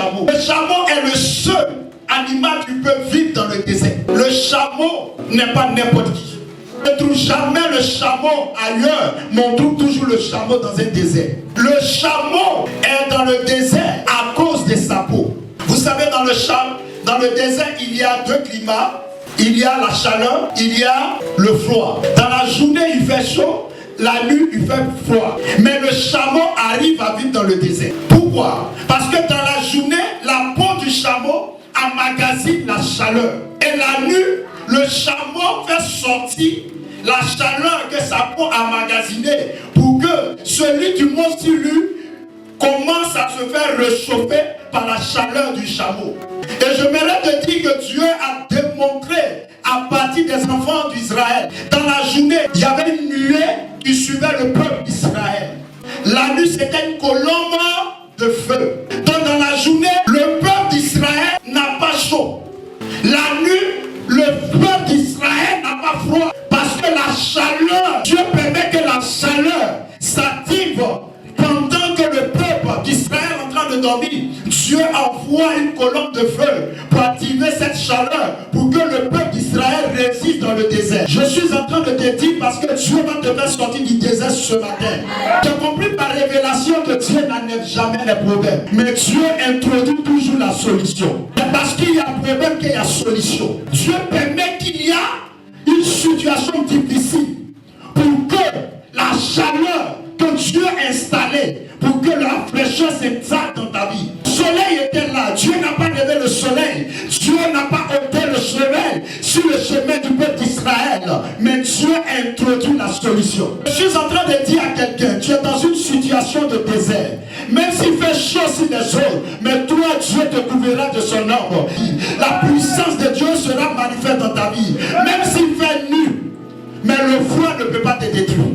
chameau. Le chameau est le seul animal qui peut vivre dans le désert. Le chameau n'est pas n'importe qui. On ne trouve jamais le chameau ailleurs, mais on trouve toujours le chameau dans un désert. Le chameau est dans le désert à cause de sa peau. Vous savez, dans le désert, il y a deux climats. Il y a la chaleur, il y a le froid. Dans la journée, il fait chaud. La nuit, il fait froid. Mais le chameau arrive à vivre dans le désert. Pourquoi? Parce que dans la journée, la peau du chameau emmagasine la chaleur. Et la nuit, le chameau fait sortir la chaleur que sa peau a emmagasinée pour que celui qui monte sur lui commence à se faire réchauffer par la chaleur du chameau. Et je m'aimerais te dire que Dieu a démontré à partir des enfants d'Israël. Dans la journée, il y avait une nuée qui suivait le peuple d'Israël. La nuit, c'était une colombe de feu. Donc dans la journée, le peuple d'Israël n'a pas chaud. La nuit, le peuple d'Israël n'a pas froid. Parce que la chaleur, Dieu permet que la chaleur s'active pendant que le peuple d'Israël est en train de dormir. Dieu envoie une colonne de feu pour activer cette chaleur pour que le peuple d'Israël résiste dans le désert. Je suis en train de te dire parce que Dieu va te faire sortir du désert ce matin. Tu as compris par révélation que Dieu n'enlève jamais les problèmes. Mais Dieu introduit toujours la solution. C'est parce qu'il y a problème qu'il y a solution. Dieu permet qu'il y a une situation difficile pour que la chaleur que Dieu a installée, pour que la fraîcheur s'installe dans ta vie. Le soleil était là. Dieu n'a pas levé le soleil. Dieu n'a pas ôté le soleil sur le chemin du peuple d'Israël. Mais Dieu a introduit la solution. Je suis en train de dire à quelqu'un, tu es dans une situation de désert. Même s'il fait chaud sur les autres, mais toi, Dieu te couvrira de son ombre. La puissance de Dieu sera manifeste dans ta vie. Même s'il fait nu, mais le froid ne peut pas te détruire.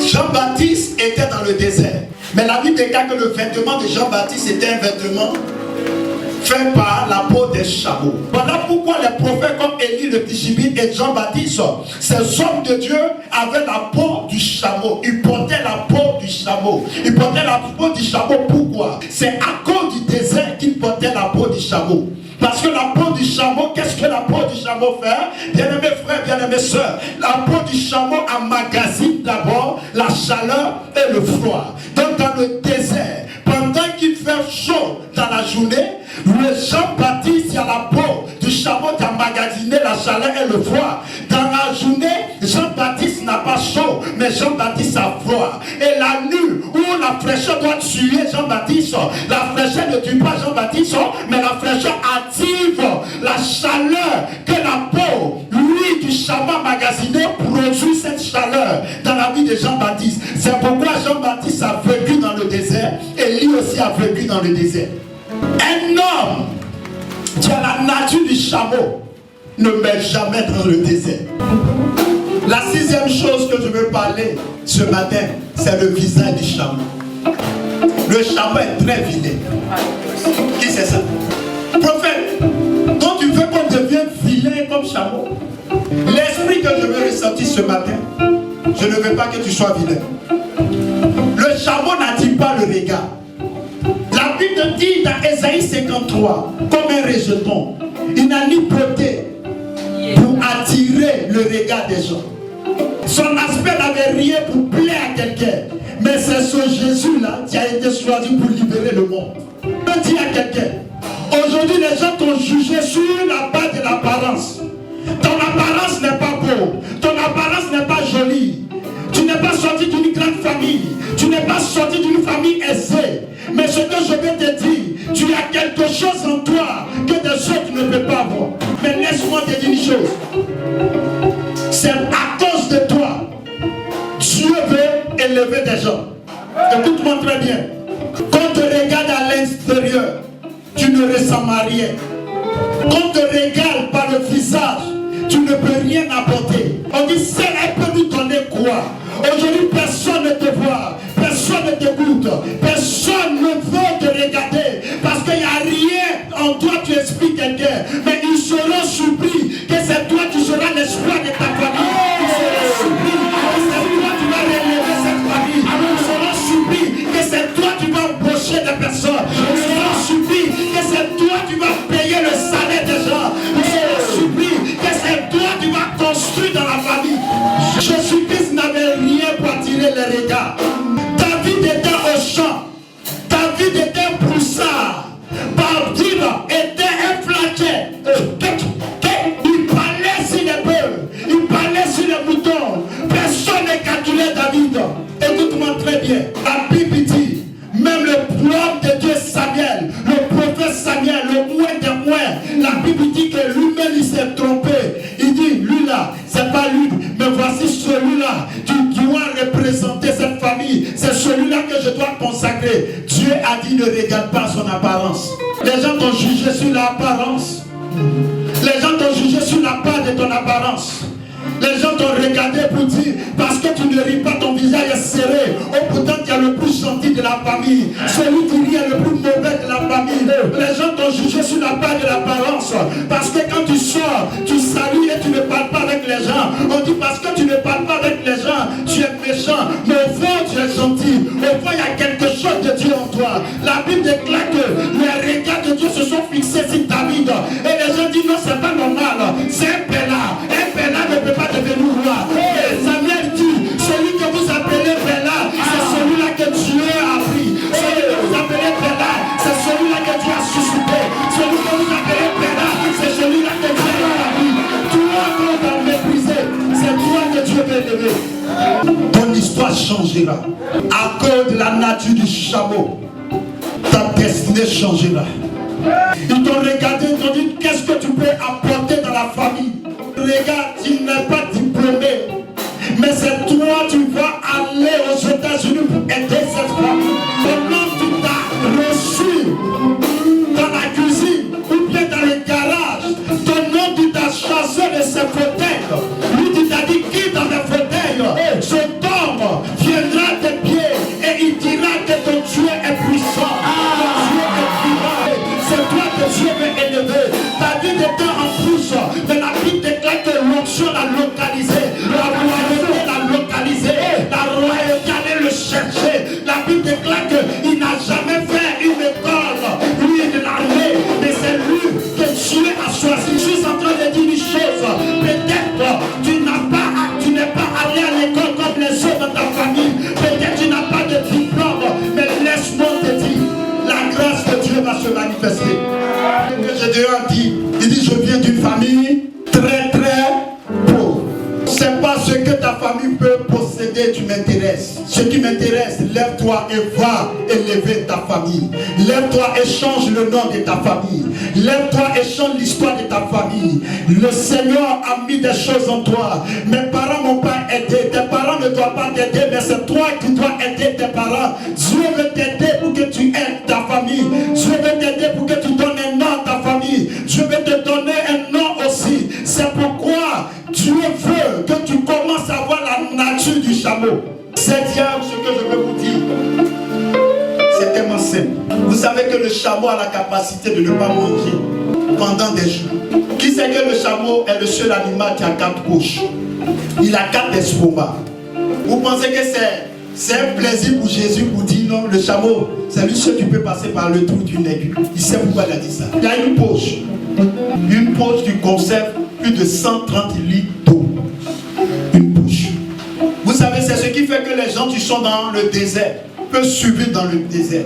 Jean-Baptiste était dans le désert. Mais la Bible déclare que le vêtement de Jean-Baptiste était un vêtement fait par la peau des chameaux. Voilà pourquoi les prophètes comme Élie le Tishbite et Jean-Baptiste, ces hommes de Dieu avaient la peau du chameau. Ils portaient la peau du chameau. Ils portaient la peau du chameau. Pourquoi? C'est à cause du désert qu'ils portaient la peau du chameau. Parce que la peau du chameau, qu'est-ce que la peau du chameau fait? Bien-aimés frères, bien-aimés sœurs, la peau du chameau emmagasine d'abord la chaleur et le froid. Donc dans le désert, pendant qu'il fait chaud dans la journée, le Jean-Baptiste, il y a la peau du chameau qui emmagasine la chaleur et le froid. Dans la journée, Jean-Baptiste n'a pas chaud, mais Jean-Baptiste a froid. Et la nuit où la fraîcheur doit tuer Jean-Baptiste, la fraîcheur ne tue pas Jean-Baptiste, mais la fraîcheur active la chaleur que la peau, lui, du chameau emmagasiné produit cette chaleur dans la vie de Jean-Baptiste. C'est pourquoi Jean-Baptiste a vécu dans le désert et lui aussi a vécu dans le désert. Un homme qui a la nature du chameau ne meurt jamais dans le désert. La sixième chose que je veux parler ce matin, c'est le visage du chameau. Le chameau est très vilain. Qui c'est ça? Prophète, donc tu veux qu'on devienne vilain comme chameau? L'esprit que je veux ressortir ce matin, je ne veux pas que tu sois vilain. Le chameau n'attire pas le regard. La Bible dit dans Ésaïe 53, comme un rejeton, il n'a ni beauté pour attirer le regard des gens. Son aspect n'avait rien pour plaire à quelqu'un. Mais c'est ce Jésus-là qui a été choisi pour libérer le monde. Je dis à quelqu'un, aujourd'hui les gens t'ont jugé sur la base de l'apparence. Ton apparence n'est pas beau, ton apparence n'est pas jolie. Tu n'es pas sorti d'une grande famille, tu n'es pas sorti d'une famille aisée. Mais ce que je vais te dire, tu as quelque chose en toi que des autres ne peuvent pas avoir. Mais laisse-moi te dire une chose. C'est à cause de toi, Dieu veut élever des gens. Écoute-moi très bien. Quand on te regarde à l'extérieur, tu ne ressens rien. Quand on te regarde par le visage, tu ne peux rien apporter. On dit, c'est elle peut nous donner quoi? Aujourd'hui, personne ne te voit, personne ne t'écoute, personne ne veut te regarder parce qu'il n'y a rien en toi qui explique quelqu'un. Mais ils seront surpris que c'est toi qui seras l'espoir de ta famille. Ils seront surpris que c'est toi qui vas relever cette famille. Ils seront surpris que c'est toi qui vas embaucher des personnes. Ils seront surpris tu vas payer le salaire des gens. Je supplie que c'est toi qui vas construire dans la famille. Jésus-Christ n'avait rien pour attirer les regards. David était au champ. David était un broussard. David était un flaquet. Il parlait sur les bœufs. Il parlait sur les moutons. Personne ne calculait David. Écoute-moi très bien. La Bible dit, même le prophète de Dieu Samuel, le prophète Samuel, le moins des moins, la Bible dit que lui-même il s'est trompé. Il dit, lui là, c'est pas lui, mais voici celui-là qui doit représenter cette famille. C'est celui-là que je dois consacrer. Dieu a dit, ne regarde pas son apparence. Les gens t'ont jugé sur l'apparence. Les gens t'ont jugé sur la part de ton apparence. Les gens t'ont regardé pour dire, parce que tu ne ris pas, ton visage est serré. Oh, pourtant tu es le plus gentil de la famille. Celui qui rit est le plus mauvais de la famille. Les gens t'ont jugé sur la part de l'apparence. Parce que quand tu sors, tu salues et tu ne parles pas avec les gens. On dit parce que tu ne parles pas avec les gens, tu es méchant. Mais au fond, tu es gentil. Au fond, il y a quelque chose de Dieu en toi. La Bible déclare que les regards de Dieu se sont fixés sur David. Et les gens disent non, c'est pas normal. C'est un Béla. Un Béla ne peut pas devenir roi. Et Samuel dit, celui que vous appelez Béla, c'est celui-là que Dieu a pris. Celui que vous appelez Béla, c'est celui-là que Dieu a suscité. Celui que vous appelez Béla, c'est celui-là que Dieu a pris. Toi, quand on va mépriser, c'est toi que Dieu veut lever. Ton histoire changera. À cause de la nature du chameau, ta destinée changera. Ils t'ont regardé, ils t'ont dit, qu'est-ce que tu peux apporter dans la famille? Regarde, tu n'es pas diplômé, mais c'est toi, tu vas aller aux États-Unis pour aider cette famille. Pendant que tu t'as reçu dans la cuisine ou bien dans le garage, ton nom tu t'as chassé de ce fauteuil. Lui tu t'as dit qui dans le fauteuil? Cet homme viendra tes pieds et il dira que ton Dieu est puissant. Ton Dieu est vivant. C'est toi que Dieu veut élever. David était en plus, mais la Bible déclare que l'onction l'a localisé, la royauté l'a localisé, la royauté allait le chercher. La Bible déclare qu'il n'a jamais fait une école, lui de l'armée, mais c'est lui que Dieu a choisi. Je suis en train de dire une chose, peut-être tu n'es pas allé à l'école comme les autres dans ta famille, peut-être tu n'as pas de diplôme, mais laisse-moi te dire, la grâce de Dieu va se manifester. Gédéon dit, il dit, je viens d'une famille très pauvre. C'est pas ce que ta famille peut posséder qui m'intéresse. Ce qui m'intéresse, lève-toi et va élever ta famille. Lève-toi et change le nom de ta famille. Lève-toi et change l'histoire de ta famille. Le Seigneur a mis des choses en toi. Mes parents m'ont pas aidé. Tes parents ne doivent pas t'aider, mais c'est toi qui dois aider tes parents. Dieu veut t'aider pour que tu aides ta famille. Dieu veut t'aider pour que tu donnes un nom à ta famille. Dieu veut te donner un nom aussi. C'est pourquoi Dieu veut que tu commences à voir la nature du chameau. Septième, ce que je veux vous dire, c'est tellement simple. Vous savez que le chameau a la capacité de ne pas manger pendant des jours. Qui sait que le chameau est le seul animal qui a 4 couches? Il a 4 estomacs. Vous pensez que c'est un plaisir pour Jésus pour dire non, le chameau, c'est lui seul qui peut passer par le trou d'une aiguille. Il sait pourquoi il a dit ça. Il y a une poche. Une poche qui conserve plus de 130 litres d'eau. Une poche. Vous savez, c'est ce qui fait que les gens qui sont dans le désert peuvent survivre dans le désert.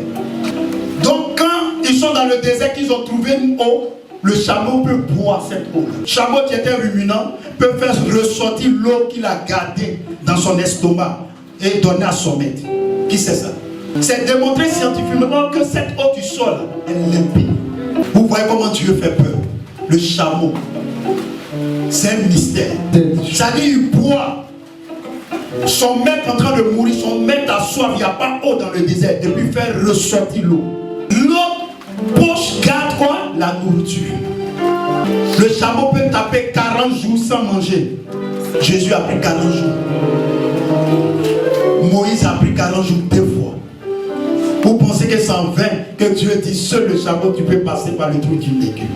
Donc quand ils sont dans le désert, qu'ils ont trouvé une eau, le chameau peut boire cette eau. Le chameau qui était ruminant peut faire ressortir l'eau qu'il a gardée dans son estomac et donner à son maître. Qui sait ça? C'est démontré scientifiquement que cette eau du sol est limpide. Vous voyez comment Dieu fait peur. Le chameau, c'est un mystère. Ça dit, il boit. Son maître en train de mourir, son maître a soif, il n'y a pas d'eau dans le désert, et puis faire ressortir l'eau. L'autre poche garde quoi? La nourriture. Le chameau peut taper 40 jours sans manger. Jésus a pris 40 jours. Moïse a pris 40 jours 2 fois. Vous pensez que c'est en vain que Dieu dit seul le chameau tu peux passer par le trou d'une aiguille?